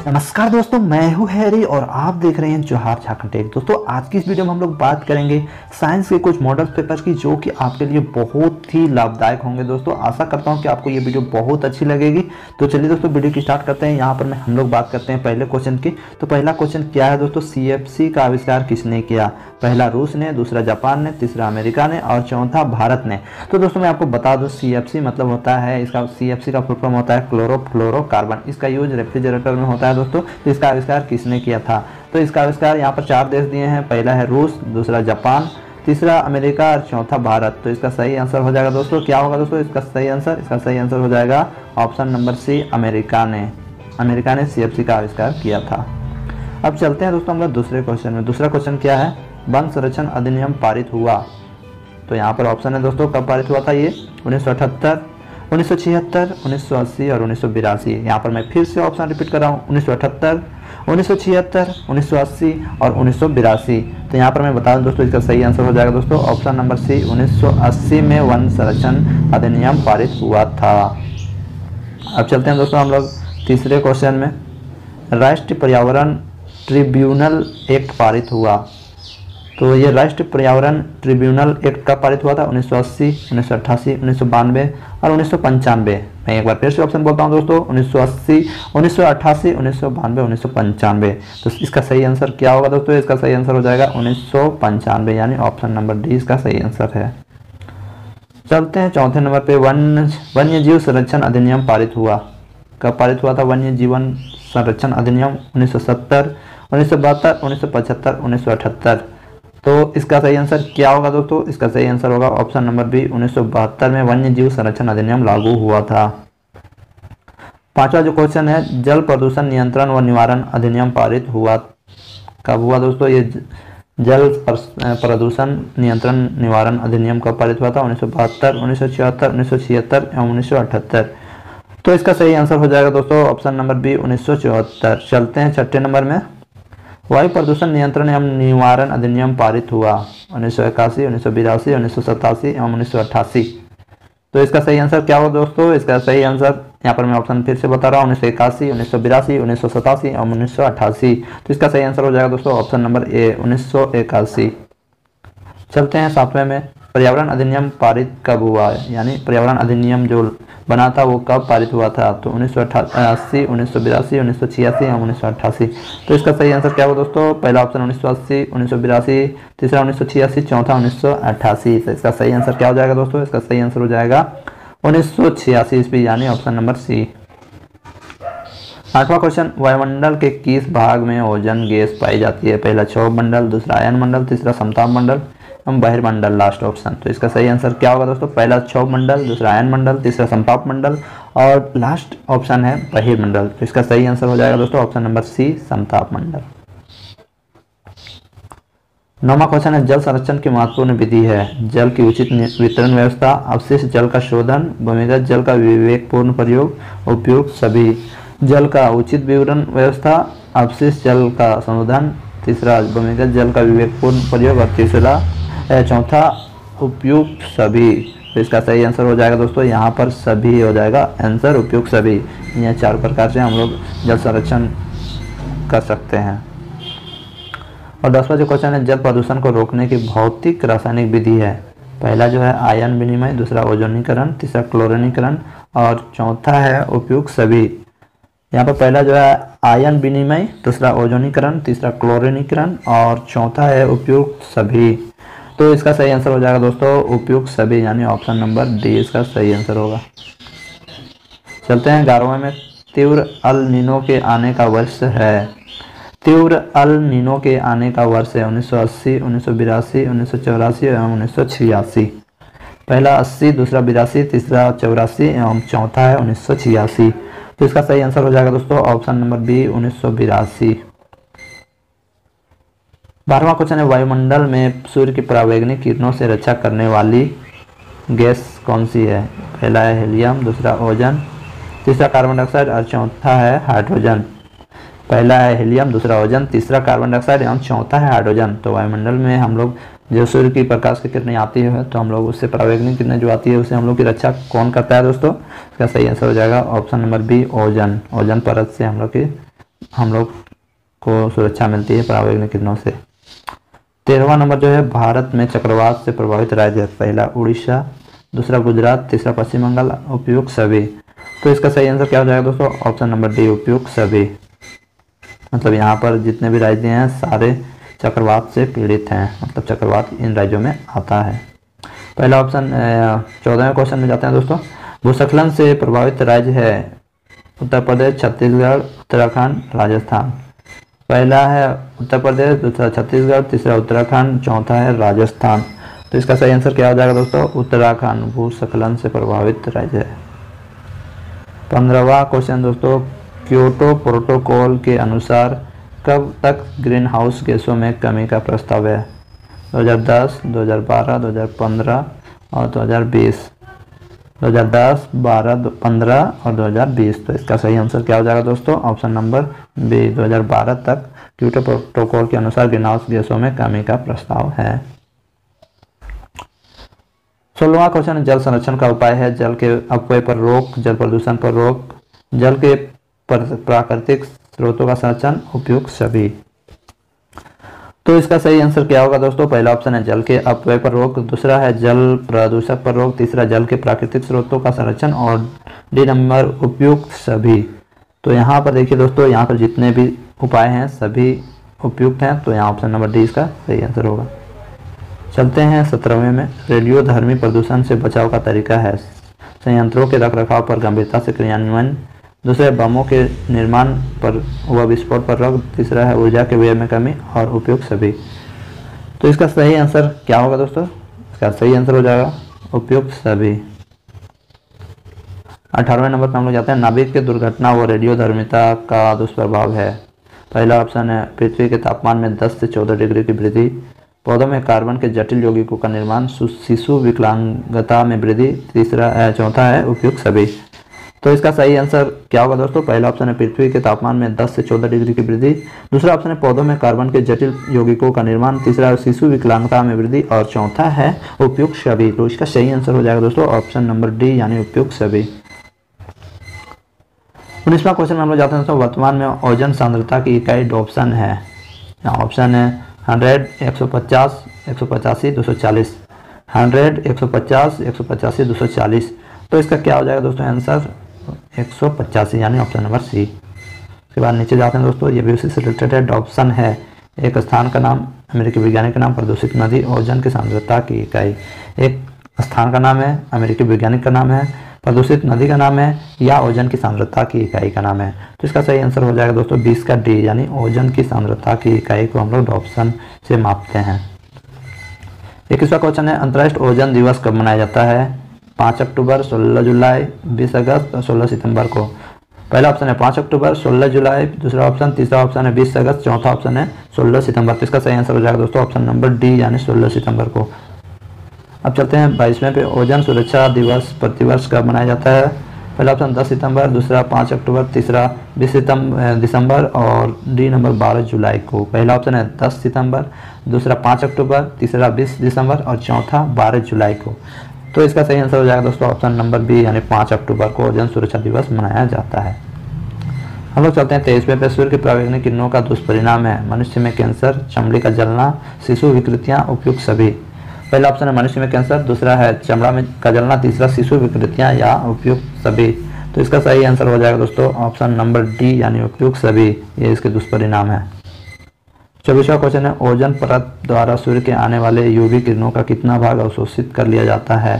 नमस्कार दोस्तों, मैं हूं हैरी और आप देख रहे हैं जोहार झारखंड टेक। दोस्तों आज की इस वीडियो में हम लोग बात करेंगे साइंस के कुछ मॉडल पेपर की, जो कि आपके लिए बहुत ही लाभदायक होंगे। दोस्तों आशा करता हूं कि आपको ये वीडियो बहुत अच्छी लगेगी। तो चलिए दोस्तों वीडियो की स्टार्ट करते हैं। यहाँ पर हम लोग बात करते हैं पहले क्वेश्चन की। तो पहला क्वेश्चन क्या है दोस्तों, CFC का आविष्कार किसने किया? पहला रूस ने, दूसरा जापान ने, तीसरा अमेरिका ने और चौथा भारत ने। तो दोस्तों मैं आपको बता दूं, CFC मतलब होता है, इसका CFC का फुल फॉर्म होता है क्लोरोफ्लोरोकार्बन। इसका यूज रेफ्रिजरेटर में होता है दोस्तों। तो इसका आविष्कार किसने किया था? तो इसका आविष्कार यहाँ पर 4 देश दिए हैं। पहला है रूस, दूसरा जापान, तीसरा अमेरिका और चौथा भारत। तो इसका सही आंसर हो जाएगा दोस्तों, क्या होगा दोस्तों इसका सही आंसर? इसका सही आंसर हो जाएगा ऑप्शन नंबर सी, अमेरिका ने CFC का आविष्कार किया था। अब चलते हैं दोस्तों हम लोग दूसरे क्वेश्चन में। दूसरा क्वेश्चन क्या है, वन संरक्षण अधिनियम पारित हुआ। तो यहाँ पर ऑप्शन है दोस्तों, कब पारित हुआ था ये? 1978, 1976, 1980 और 1982। यहाँ पर मैं फिर से ऑप्शन रिपीट कर रहा हूँ, 1978, 1976, 1980 और 1982। तो यहाँ पर मैं बता दूँ दोस्तों, इसका सही आंसर हो जाएगा दोस्तों ऑप्शन नंबर सी, 1980 में वन संरक्षण अधिनियम पारित हुआ था। अब चलते हैं दोस्तों हम लोग तीसरे क्वेश्चन में। राष्ट्रीय पर्यावरण ट्रिब्यूनल एक्ट पारित हुआ। तो ये राष्ट्रीय पर्यावरण ट्रिब्यूनल एक्ट कब पारित हुआ था? 1980, 1988, 1992 और 1995। मैं एक बार फिर से ऑप्शन बोलता हूँ दोस्तों, 1980, 1988, 1992, 1995। तो इसका सही आंसर क्या होगा दोस्तों? इसका सही आंसर हो जाएगा 1995, यानी ऑप्शन नंबर डी इसका सही आंसर है। चलते हैं चौथे नंबर पे। वन्य जीव संरक्षण अधिनियम पारित हुआ। कब पारित हुआ था वन्य जीवन संरक्षण अधिनियम? 1970, 1972, 1975, 1978। तो इसका सही आंसर क्या होगा दोस्तों? इसका सही आंसर होगा ऑप्शन नंबर बी, 1972 में वन्य जीव संरक्षण अधिनियम लागू हुआ था। पांचवा जो क्वेश्चन है, जल प्रदूषण नियंत्रण व निवारण अधिनियम पारित हुआ। कब हुआ दोस्तों ये जल प्रदूषण नियंत्रण निवारण अधिनियम कब पारित हुआ था? 1972, 1974, 1976 एवं 1978। तो इसका सही आंसर हो जाएगा दोस्तों ऑप्शन नंबर बी, 1974। चलते हैं छठे नंबर में। वायु प्रदूषण नियंत्रण एवं निवारण अधिनियम पारित हुआ 1981, 1982, 1987 एवं 1988। तो इसका सही आंसर क्या होगा दोस्तों? इसका सही आंसर यहाँ पर मैं ऑप्शन फिर से बता रहा हूँ, 1981, 1982, 1987 एवं 1988। तो इसका सही आंसर हो जाएगा दोस्तों ऑप्शन नंबर ए, 1981। चलते हैं सातवें में। पर्यावरण अधिनियम पारित कब हुआ? यानी पर्यावरण अधिनियम जो बना था वो कब पारित हुआ था? तो 1980, 1982, 1986 या 1988। तो इसका सही आंसर क्या होगा दोस्तों? पहला ऑप्शन 1980, 1982, तीसरा 1986, चौथा 1988। तो इसका सही आंसर क्या हो जाएगा दोस्तों? इसका सही आंसर हो जाएगा 1986 ईस्वी, यानी ऑप्शन नंबर सी। आठवां क्वेश्चन, वायुमंडल के किस भाग में ओजोन गैस पाई जाती है? पहला क्षोभ मंडल, दूसरा आयन मंडल, तीसरा समताप मंडल एवं बहिर्मंडल, लास्ट ऑप्शन। तो इसका सही आंसर क्या होगा दोस्तों? पहला क्षोभ मंडल, दूसरा आयन मंडल, तीसरा समताप मंडल और लास्ट ऑप्शन है बहिर्मंडल। तो इसका सही आंसर हो जाएगा दोस्तों ऑप्शन नंबर सी, समताप मंडल। नौवां क्वेश्चन है, जल संरक्षण की महत्वपूर्ण विधि है। जल की उचित वितरण व्यवस्था, अवशिष्ट जल का शोधन, भूमिगत जल का विवेकपूर्ण प्रयोग, उपयोग सभी। जल का उचित वितरण व्यवस्था, अवशिष्ट जल का शोधन, तीसरा भूमिगत जल का विवेकपूर्ण प्रयोग और तीसरा चौथा उपयुक्त सभी। तो इसका सही आंसर हो जाएगा दोस्तों यहाँ पर सभी हो जाएगा आंसर, उपयुक्त सभी। यह 4 प्रकार से हम लोग जल संरक्षण कर सकते हैं। और 10वां जो क्वेश्चन है, जल प्रदूषण को रोकने की भौतिक रासायनिक विधि है। पहला जो है आयन विनिमय, दूसरा ओजोनीकरण, तीसरा क्लोरीनीकरण और चौथा है उपयुक्त सभी। यहाँ पर पहला जो है आयन विनिमय, दूसरा ओजोनीकरण, तीसरा क्लोरीनीकरण और चौथा है उपयुक्त सभी। तो इसका सही आंसर हो जाएगा दोस्तों उपयुक्त सभी, यानी ऑप्शन नंबर डी इसका सही आंसर होगा। चलते हैं 11वें में। तीव्र अल नीनो के आने का वर्ष है। तीव्र अल नीनो के आने का वर्ष है 1980, 1982, 1984 एवं 1986। पहला 80, दूसरा 82, तीसरा 84 एवं चौथा है 1986। तो इसका सही आंसर हो जाएगा दोस्तों ऑप्शन नंबर बी, 1982। 12वां क्वेश्चन है, वायुमंडल में सूर्य की परावैंगनिक किरणों से रक्षा करने वाली गैस कौन सी है? पहला है हीलियम, दूसरा ओजोन, तीसरा कार्बन डाइऑक्साइड और चौथा है हाइड्रोजन। पहला है हीलियम, दूसरा ओजोन, तीसरा कार्बन डाइऑक्साइड एवं चौथा है हाइड्रोजन। तो वायुमंडल में हम लोग जो सूर्य की प्रकाश की किरणें आती है तो हम लोग उससे परावैंगनिक किरणें जो आती है उससे हम लोग की रक्षा कौन करता है दोस्तों? इसका सही आंसर हो जाएगा option number B, ozone. Ozone परत से हम लोग की हम लोग को सुरक्षा मिलती है परावैंगनिक किरणों से। 13वां नंबर जो है भारत में चक्रवात से प्रभावित राज्य है। पहला उड़ीसा, दूसरा गुजरात, तीसरा पश्चिम बंगाल, उपयुक्त सभी। तो इसका सही आंसर क्या हो जाएगा दोस्तों? ऑप्शन नंबर डी, उपयुक्त सभी। मतलब यहाँ पर जितने भी राज्य हैं सारे चक्रवात से पीड़ित हैं, मतलब चक्रवात इन राज्यों में आता है। पहला ऑप्शन 14वें क्वेश्चन में जाते हैं दोस्तों। भूस्खलन से प्रभावित राज्य है उत्तर प्रदेश, छत्तीसगढ़, उत्तराखंड, राजस्थान। पहला है उत्तर प्रदेश, दूसरा छत्तीसगढ़, तीसरा उत्तराखंड, चौथा है राजस्थान। तो इसका सही आंसर क्या हो जाएगा दोस्तों? उत्तराखंड भूस्खलन से प्रभावित राज्य है। 15वां क्वेश्चन दोस्तों, क्योटो प्रोटोकॉल के अनुसार कब तक ग्रीन हाउस गैसों में कमी का प्रस्ताव है? 2010, 2012, 2015 और 2020। 2010, 12, 15 और 2020। तो इसका सही आंसर क्या हो जाएगा दोस्तों? ऑप्शन नंबर बी, 2012 तक क्योटो प्रोटोकॉल के अनुसार ग्रीन हाउस गैसों में कमी का प्रस्ताव है। 16वां क्वेश्चन, जल संरक्षण का उपाय है। जल के अपव्यय पर रोक, जल प्रदूषण पर रोक, जल के प्राकृतिक स्रोतों का संरक्षण, उपयुक्त सभी। तो इसका सही आंसर क्या होगा दोस्तों? पहला ऑप्शन है जल के अपव्यय पर रोक, दूसरा है जल प्रदूषण पर रोक, तीसरा जल के प्राकृतिक स्रोतों का संरक्षण और डी नंबर उपयुक्त सभी। तो यहाँ पर देखिए दोस्तों, यहाँ पर जितने भी उपाय हैं सभी उपयुक्त हैं, तो यहाँ ऑप्शन नंबर डी इसका सही आंसर होगा। चलते हैं 17वें में। रेडियोधर्मी प्रदूषण से बचाव का तरीका है। संयंत्रों के रखरखाव पर गंभीरता से क्रियान्वयन, दूसरा बमों के निर्माण पर व विस्फोट पर रोक, तीसरा है ऊर्जा के व्यय में कमी और उपयुक्त सभी। तो इसका सही आंसर क्या होगा दोस्तों? इसका सही आंसर हो जाएगा उपयुक्त सभी। 18वें नंबर पर हम लोग जाते हैं। नाभिक के दुर्घटना व रेडियोधर्मिता का दुष्प्रभाव है। पहला ऑप्शन है पृथ्वी के तापमान में 10 से 14 डिग्री की वृद्धि, पौधों में कार्बन के जटिल यौगिकों का निर्माण, शिशु विकलांगता में वृद्धि, चौथा है उपयुक्त सभी। तो इसका सही आंसर क्या होगा दोस्तों? पहला ऑप्शन है पृथ्वी के तापमान में 10 से 14 डिग्री की वृद्धि, दूसरा ऑप्शन है पौधों में कार्बन के जटिल यौगिकों का निर्माण, तीसरा शिशु विकलांगता में वृद्धि और चौथा है उपयुक्त सभी। तो इसका सही आंसर हो जाएगा दोस्तों ऑप्शन नंबर डी यानी उपयुक्त सभी। 19वां क्वेश्चन में हम लोग जाते हैं दोस्तों। वर्तमान में ओजोन सांद्रता की इकाई डॉप्सन है। ऑप्शन है 100, 150, 185, 240। 100, 150, 185, 240। तो इसका क्या हो जाएगा दोस्तों आंसर? 185 यानी ऑप्शन नंबर सी। उसके बाद नीचे जाते हैं दोस्तों, ये भी उसी से रिलेटेड है। डॉप्सन है एक स्थान का नाम, अमेरिकी वैज्ञानिक का नाम, प्रदूषित नदी, ओजोन की सांद्रता की इकाई। एक स्थान का नाम है, अमेरिकी वैज्ञानिक का नाम है, प्रदूषित नदी का नाम है या ओजोन की सांद्रता की इकाई का नाम है। तो इसका सही आंसर हो जाएगा दोस्तों 20 का डी यानी ओजोन की सांद्रता की इकाई को हम लोग डॉप्सन से मापते हैं। 21वां क्वेश्चन है। अंतर्राष्ट्रीय ओजोन दिवस कब मनाया जाता है? 5 अक्टूबर, 16 जुलाई, 20 अगस्त और 16 सितंबर को। पहला ऑप्शन है 5 अक्टूबर, 16 जुलाई, दूसरा ऑप्शन, तीसरा ऑप्शन है 20 अगस्त, चौथा ऑप्शन है 16 सितंबर। तो इसका सही आंसर हो जाएगा दोस्तों ऑप्शन नंबर डी यानी 16 सितंबर को। अब चलते हैं 22वें पे। ओजोन सुरक्षा दिवस प्रतिवर्ष कब मनाया जाता है? पहला ऑप्शन 10 सितंबर, दूसरा 5 अक्टूबर, तीसरा 20 दिसंबर और डी नंबर 12 जुलाई को। पहला ऑप्शन है 10 सितंबर, दूसरा 5 अक्टूबर, तीसरा 20 दिसंबर और चौथा 12 जुलाई को। तो इसका सही आंसर हो जाएगा दोस्तों ऑप्शन नंबर बी यानी 5 अक्टूबर को ओजोन सुरक्षा दिवस मनाया जाता है। हम लोग चलते हैं 23वें पे। सूर्य की परावैंगनिक किरणों का दुष्परिणाम है। मनुष्य में कैंसर, चमड़ी का जलना, शिशु विकृतियां, उपयुक्त सभी। पहला ऑप्शन है मनुष्य में कैंसर, दूसरा है चमड़ा में का जलना, तीसरा शिशु विकृतियां या उपयुक्त सभी। तो इसका सही आंसर हो जाएगा दोस्तों ऑप्शन नंबर डी यानी उपयुक्त सभी। ये इसके दुष्परिणाम है। 24वां क्वेश्चन है। ओजोन परत द्वारा सूर्य के आने वाले यूवी किरणों का कितना भाग अवशोषित कर लिया जाता है?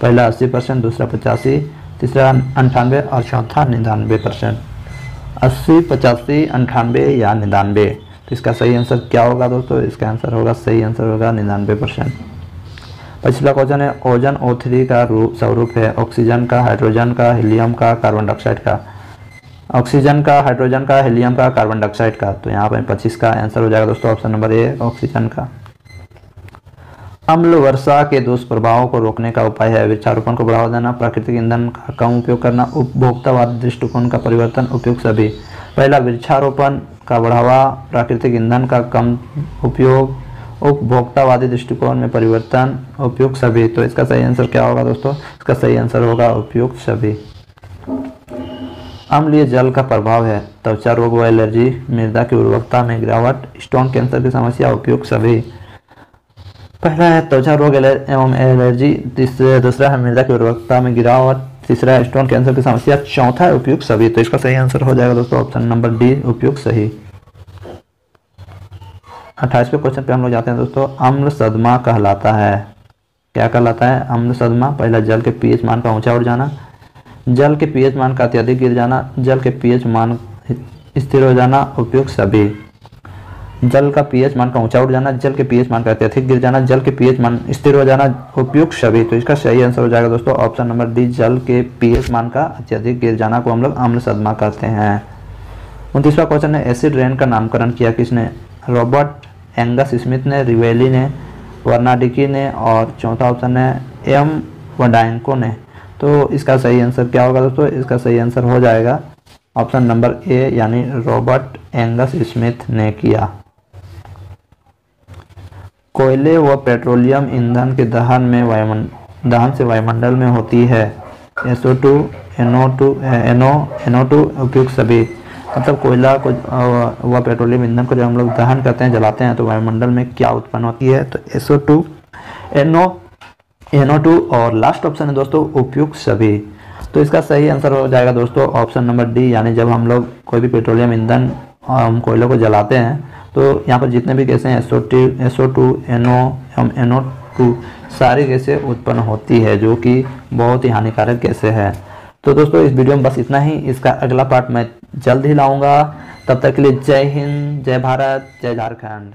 पहला 80%, दूसरा 85%, तीसरा 98% और चौथा 99%। 80, 85, 98 या 99। तो इसका सही आंसर क्या होगा दोस्तों? इसका आंसर होगा, सही आंसर होगा 99%। 25वां क्वेश्चन है। ओजोन O3 का स्वरूप है ऑक्सीजन का, हाइड्रोजन का, हीलियम का, कार्बन डाइऑक्साइड का। ऑक्सीजन का, हाइड्रोजन का, हीलियम का, कार्बन डाइऑक्साइड का। तो यहाँ पर 25 का आंसर हो जाएगा दोस्तों ऑप्शन नंबर ए ऑक्सीजन का। अम्ल वर्षा के दुष्प्रभावों को रोकने का उपाय है। वृक्षारोपण को बढ़ावा देना, प्राकृतिक ईंधन का कम उपयोग करना, उपभोक्तावादी दृष्टिकोण का परिवर्तन, उपयुक्त सभी। पहला वृक्षारोपण का बढ़ावा, प्राकृतिक ईंधन का कम उपयोग, उपभोक्तावादी दृष्टिकोण में परिवर्तन, उपयुक्त सभी। तो इसका सही आंसर क्या होगा दोस्तों? इसका सही आंसर होगा उपयुक्त सभी। अम्लीय जल का प्रभाव है, त्वचा रोग व एलर्जी, मृदा की उर्वरकता में गिरावट, स्टोन कैंसर की समस्या, उपयुक्त सभी। पहला है त्वचा रोग एवं एलर्जी, दूसरा है मृदा की उर्वरकता में गिरावट, तीसरा है स्टोन कैंसर की समस्या, चौथा है उपयुक्त सभी। तो इसका सही आंसर हो जाएगा दोस्तों ऑप्शन नंबर डी, उपयुक्त सही। 28वें क्वेश्चन पे हम लोग जाते हैं दोस्तों। अम्ल सदमा कहलाता है, क्या कहलाता है? अम्ल सदमा। पहला जल के पीएच मान का ऊंचा उठ जाना, जल के पीएच मान का अत्यधिक गिर जाना, जल के पीएच मान स्थिर हो जाना, उपयुक्त सभी। जल का पीएच मान का ऊंचा उठ जाना, जल के पीएच मान का अत्यधिक गिर जाना, जल के पीएच मान स्थिर हो जाना, उपयुक्त सभी। तो इसका सही आंसर हो जाएगा दोस्तों ऑप्शन नंबर डी, जल के पीएच मान का अत्यधिक गिर जाना को हम लोग अम्ल सदमा कहते हैं। 29वां क्वेश्चन है, एसिड रेन का नामकरण किया किसने? रॉबर्ट एंगस स्मिथ ने, रिवेली ने, वर्नाडिकी ने, और चौथा ऑप्शन है एम वडाइंको ने। तो इसका सही आंसर क्या होगा दोस्तों? इसका सही आंसर हो जाएगा ऑप्शन नंबर ए, यानी रॉबर्ट एंगस स्मिथ ने किया। कोयले व पेट्रोलियम ईंधन के दहन से वायुमंडल में होती है SO2, NO2 उपयुक्त सभी। मतलब कोयला को व पेट्रोलियम ईंधन को जब हम लोग दहन करते हैं, जलाते हैं, तो वायुमंडल में क्या उत्पन्न होती है? तो SO2, NO2 और लास्ट ऑप्शन है दोस्तों उपयुक्त सभी। तो इसका सही आंसर हो जाएगा दोस्तों ऑप्शन नंबर डी, यानी जब हम लोग कोई भी पेट्रोलियम ईंधन कोयले को जलाते हैं तो यहाँ पर जितने भी गैसें SO2, NO2 सारी गैसें उत्पन्न होती है, जो कि बहुत ही हानिकारक गैसें हैं। तो दोस्तों इस वीडियो में बस इतना ही। इसका अगला पार्ट मैं जल्द ही लाऊंगा। तब तक के लिए जय हिंद, जय भारत, जय झारखंड।